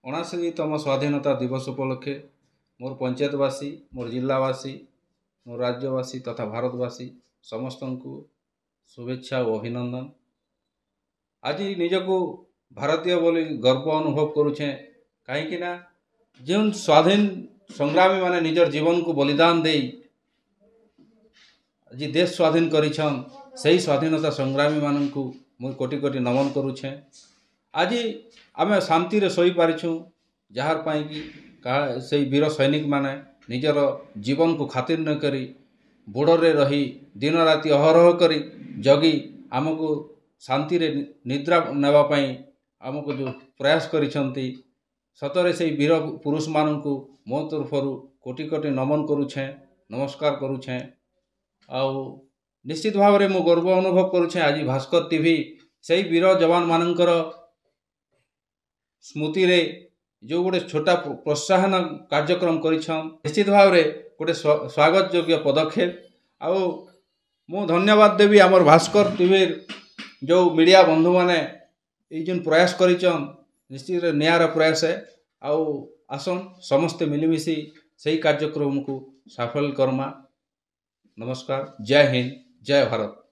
ଅଣାଅଶୀତମ ସ୍ୱାଧୀନତା ଦିବସ ଉପଲକ୍ଷେ ମୋର ପଞ୍ଚାୟତବାସୀ, ମୋର ଜିଲ୍ଲାବାସୀ, ମୋର ରାଜ୍ୟବାସୀ ତଥା ଭାରତବାସୀ ସମସ୍ତଙ୍କୁ शुभेच्छा और अभिनंदन। आज निजको भारतीय बोली गर्व अनुभव करुछे कहीं जो स्वाधीन संग्रामी माने निजर जीवन को बलिदान दे आज देश स्वाधीन करिछन सही स्वाधीनता संग्रामी मानन को मुझ कोटि कोटि नमन करुछे। आज आमे शांति रे सोई पारिछु जहार पाई कि से वीर सैनिक माने निजर जीवन को खातिर न करी बोर्डर रे रही दिन राति अहरह करी जगी आमको शांति रे निद्रा नेबा पाई आमको जो प्रयास करिसंती सतरे से वीर पुरुष मानू मो तरफरु कोटि कोटि नमन करुछे, नमस्कार करुछे। आउ निश्चित भाव में मो गर्व अनुभव करुछे आज भास्कर टीवी से वीर जवान मानकर स्मृति रे जो गोटे छोटा प्रोत्साहन कार्यक्रम करिछन निश्चित भाव में गोटे स्वागत योग्य पदक्षेप। आउ मु धन्यवाद देवी आमर भास्कर टीवी जो मीडिया बंधु माने ये प्रयास करिछन निश्चित नियार प्रयास है। आउ आसन समस्ते मिलमिशि सही कार्यक्रम को सफल करमा। नमस्कार, जय हिंद, जय भारत।